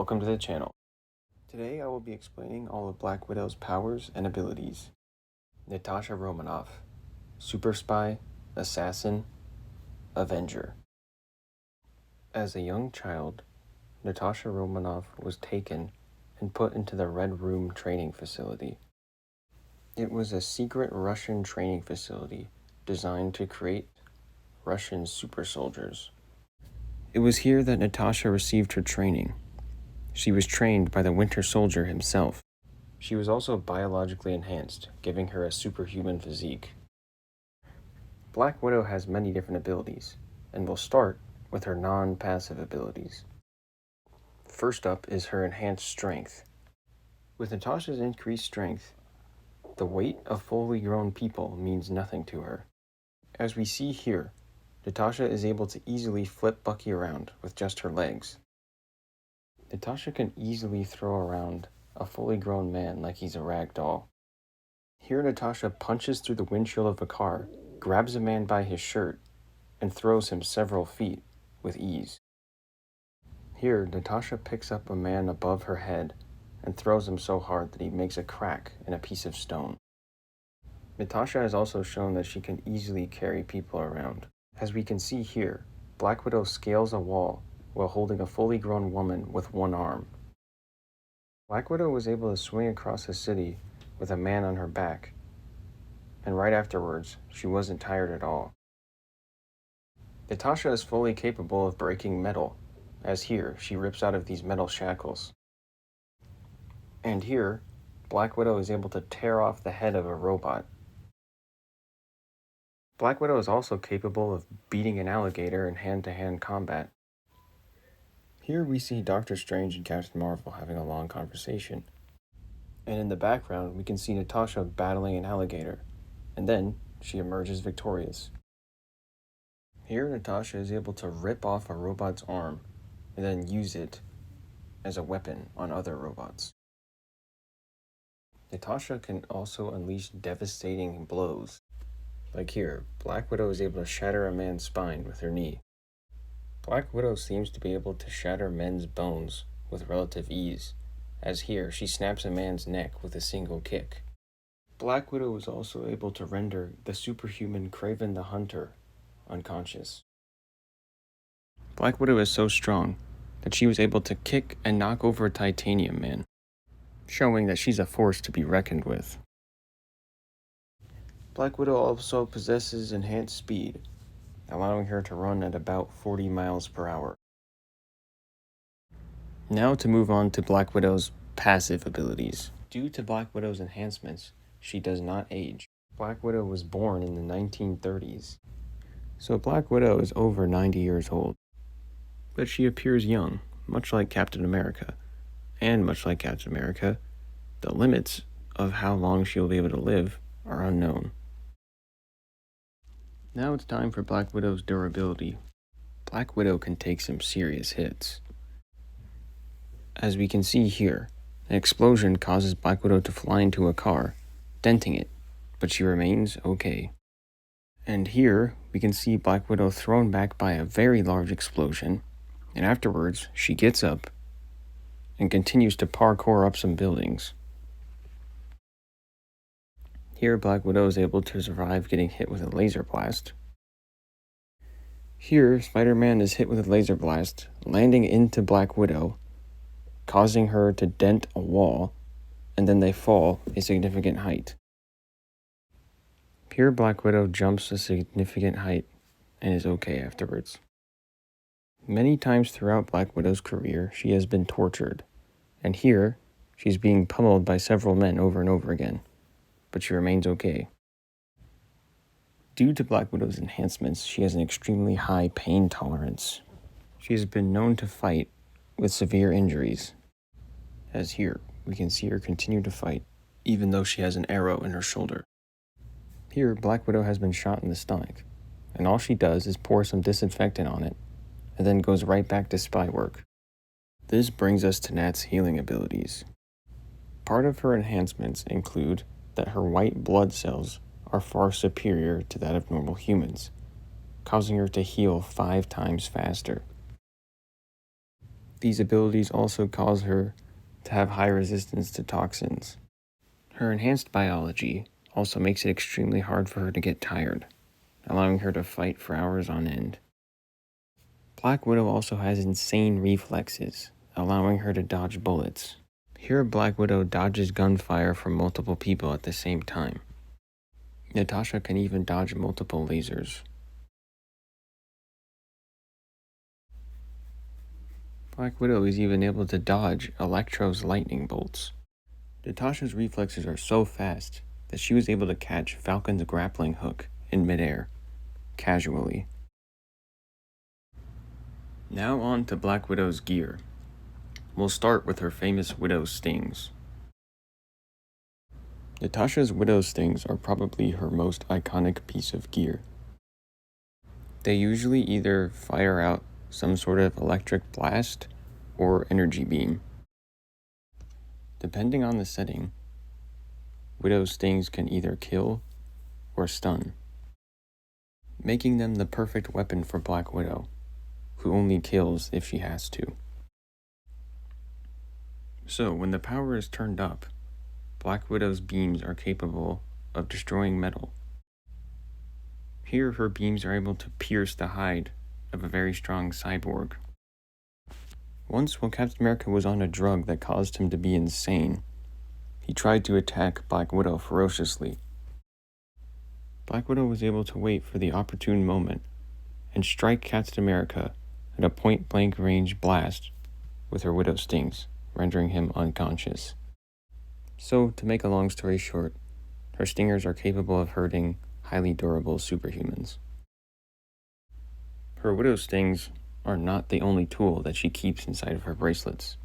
welcome to the channel. Today I will be explaining all of Black Widow's powers and abilities. Natasha Romanoff, Super Spy, Assassin, Avenger. As a young child, Natasha Romanoff was taken and put into the Red Room training facility. It was a secret Russian training facility designed to create Russian super soldiers. It was here that Natasha received her training. She was trained by the Winter Soldier himself. She was also biologically enhanced, giving her a superhuman physique. Black Widow has many different abilities, and we'll start with her non-passive abilities. First up is her enhanced strength. With Natasha's increased strength, the weight of fully grown people means nothing to her. As we see here, Natasha is able to easily flip Bucky around with just her legs. Natasha can easily throw around a fully grown man like he's a rag doll. Here Natasha punches through the windshield of a car, grabs a man by his shirt, and throws him several feet with ease. Here Natasha picks up a man above her head and throws him so hard that he makes a crack in a piece of stone. Natasha has also shown that she can easily carry people around. As we can see here, Black Widow scales a wall while holding a fully grown woman with one arm. Black Widow was able to swing across the city with a man on her back, and right afterwards, she wasn't tired at all. Natasha is fully capable of breaking metal, as here, she rips out of these metal shackles. And here, Black Widow is able to tear off the head of a robot. Black Widow is also capable of beating an alligator in hand-to-hand combat. Here we see Doctor Strange and Captain Marvel having a long conversation. And in the background, we can see Natasha battling an alligator, and then she emerges victorious. Here, Natasha is able to rip off a robot's arm and then use it as a weapon on other robots. Natasha can also unleash devastating blows. Like here, Black Widow is able to shatter a man's spine with her knee. Black Widow seems to be able to shatter men's bones with relative ease, as here she snaps a man's neck with a single kick. Black Widow is also able to render the superhuman Kraven the Hunter unconscious. Black Widow is so strong that she was able to kick and knock over a Titanium Man, showing that she's a force to be reckoned with. Black Widow also possesses enhanced speed, allowing her to run at about 40 miles per hour. Now to move on to Black Widow's passive abilities. Due to Black Widow's enhancements, she does not age. Black Widow was born in the 1930s, so Black Widow is over 90 years old. But she appears young, much like Captain America. And much like Captain America, the limits of how long she will be able to live are unknown. Now it's time for Black Widow's durability. Black Widow can take some serious hits. As we can see here, an explosion causes Black Widow to fly into a car, denting it, but she remains okay. And here, we can see Black Widow thrown back by a very large explosion, and afterwards, she gets up and continues to parkour up some buildings. Here, Black Widow is able to survive getting hit with a laser blast. Here, Spider-Man is hit with a laser blast, landing into Black Widow, causing her to dent a wall, and then they fall a significant height. Here, Black Widow jumps a significant height and is okay afterwards. Many times throughout Black Widow's career, she has been tortured, and here, she's being pummeled by several men over and over again, but she remains okay. Due to Black Widow's enhancements, she has an extremely high pain tolerance. She has been known to fight with severe injuries, as here, we can see her continue to fight, even though she has an arrow in her shoulder. Here, Black Widow has been shot in the stomach, and all she does is pour some disinfectant on it, and then goes right back to spy work. This brings us to Nat's healing abilities. Part of her enhancements include that her white blood cells are far superior to that of normal humans, causing her to heal 5 times faster. These abilities also cause her to have high resistance to toxins. Her enhanced biology also makes it extremely hard for her to get tired, allowing her to fight for hours on end. Black Widow also has insane reflexes, allowing her to dodge bullets. Here, Black Widow dodges gunfire from multiple people at the same time. Natasha can even dodge multiple lasers. Black Widow is even able to dodge Electro's lightning bolts. Natasha's reflexes are so fast that she was able to catch Falcon's grappling hook in midair, casually. Now on to Black Widow's gear. We'll start with her famous Widow Stings. Natasha's Widow Stings are probably her most iconic piece of gear. They usually either fire out some sort of electric blast or energy beam. Depending on the setting, Widow Stings can either kill or stun, making them the perfect weapon for Black Widow, who only kills if she has to. So, when the power is turned up, Black Widow's beams are capable of destroying metal. Here, her beams are able to pierce the hide of a very strong cyborg. Once, while Captain America was on a drug that caused him to be insane, he tried to attack Black Widow ferociously. Black Widow was able to wait for the opportune moment and strike Captain America at a point-blank range blast with her Widow Stings, rendering him unconscious. So, to make a long story short, her stingers are capable of hurting highly durable superhumans. Her Widow Stings are not the only tool that she keeps inside of her bracelets.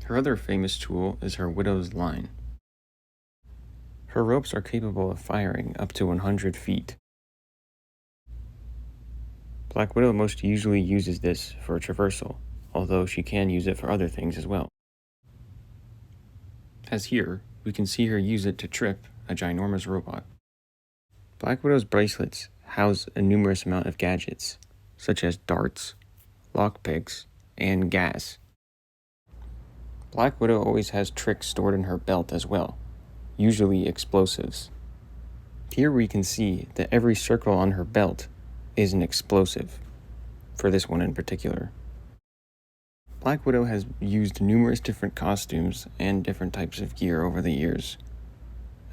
Her other famous tool is her Widow's Line. Her ropes are capable of firing up to 100 feet. Black Widow most usually uses this for traversal, although she can use it for other things as well. As here, we can see her use it to trip a ginormous robot. Black Widow's bracelets house a numerous amount of gadgets, such as darts, lockpicks, and gas. Black Widow always has tricks stored in her belt as well, usually explosives. Here we can see that every circle on her belt is an explosive, for this one in particular. Black Widow has used numerous different costumes and different types of gear over the years,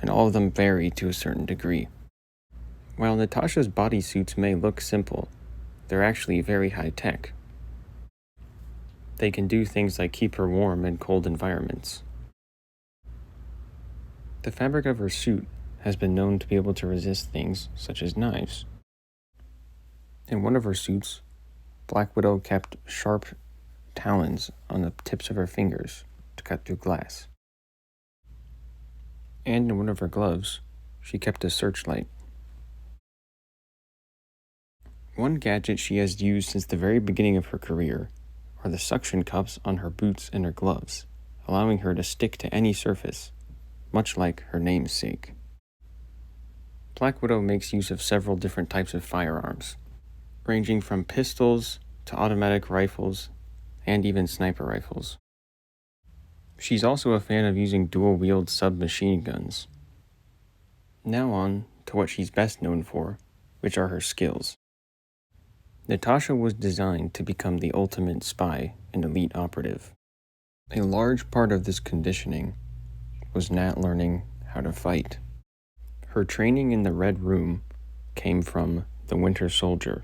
and all of them vary to a certain degree. While Natasha's bodysuits may look simple, they're actually very high-tech. They can do things like keep her warm in cold environments. The fabric of her suit has been known to be able to resist things such as knives. In one of her suits, Black Widow kept sharp talons on the tips of her fingers to cut through glass. And in one of her gloves, she kept a searchlight. One gadget she has used since the very beginning of her career are the suction cups on her boots and her gloves, allowing her to stick to any surface, much like her namesake. Black Widow makes use of several different types of firearms, ranging from pistols to automatic rifles and even sniper rifles. She's also a fan of using dual-wield submachine guns. Now on to what she's best known for, which are her skills. Natasha was designed to become the ultimate spy and elite operative. A large part of this conditioning was Nat learning how to fight. Her training in the Red Room came from the Winter Soldier,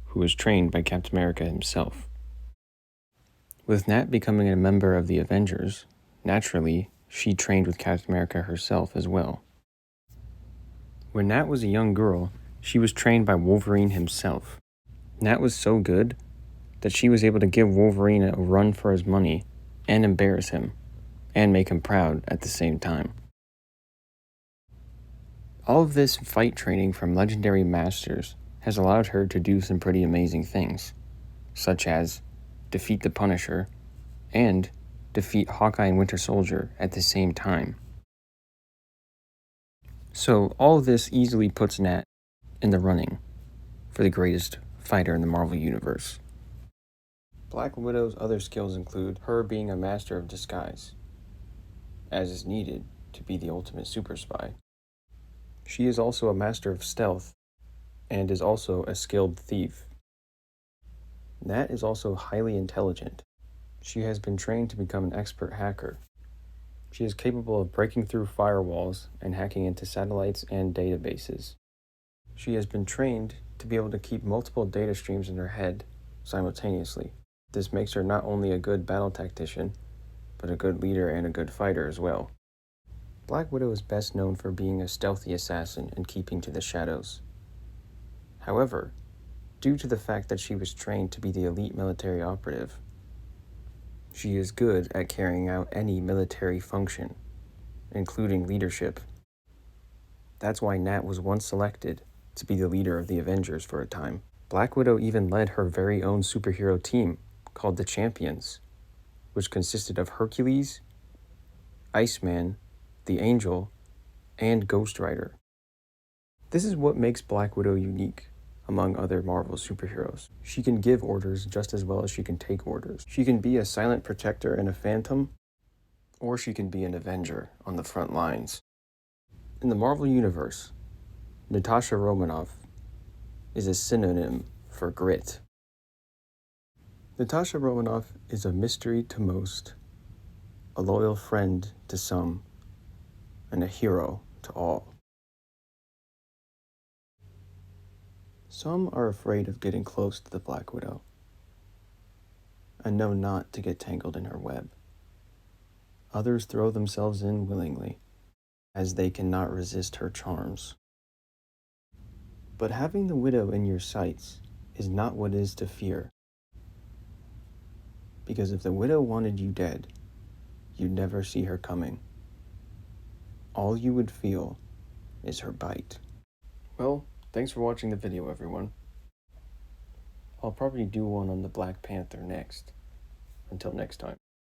who was trained by Captain America himself. With Nat becoming a member of the Avengers, naturally, she trained with Captain America herself as well. When Nat was a young girl, she was trained by Wolverine himself. Nat was so good that she was able to give Wolverine a run for his money and embarrass him, and make him proud at the same time. All of this fight training from legendary masters has allowed her to do some pretty amazing things, such as defeat the Punisher and defeat Hawkeye and Winter Soldier at the same time. So all of this easily puts Nat in the running for the greatest fighter in the Marvel Universe. Black Widow's other skills include her being a master of disguise, as is needed to be the ultimate super spy. She is also a master of stealth, and is also a skilled thief. Nat is also highly intelligent. She has been trained to become an expert hacker. She is capable of breaking through firewalls and hacking into satellites and databases. She has been trained to be able to keep multiple data streams in her head simultaneously. This makes her not only a good battle tactician, but a good leader and a good fighter as well. Black Widow is best known for being a stealthy assassin and keeping to the shadows. However, due to the fact that she was trained to be the elite military operative, she is good at carrying out any military function, including leadership. That's why Nat was once selected to be the leader of the Avengers for a time. Black Widow even led her very own superhero team called the Champions, which consisted of Hercules, Iceman, the Angel, and Ghost Rider. This is what makes Black Widow unique among other Marvel superheroes. She can give orders just as well as she can take orders. She can be a silent protector and a phantom, or she can be an Avenger on the front lines. In the Marvel Universe, Natasha Romanoff is a synonym for grit. Natasha Romanoff is a mystery to most, a loyal friend to some, and a hero to all. Some are afraid of getting close to the Black Widow, and know not to get tangled in her web. Others throw themselves in willingly, as they cannot resist her charms. But having the Widow in your sights is not what is to fear, because if the Widow wanted you dead, you'd never see her coming. All you would feel is her bite. Well, thanks for watching the video, everyone. I'll probably do one on the Black Panther next. Until next time.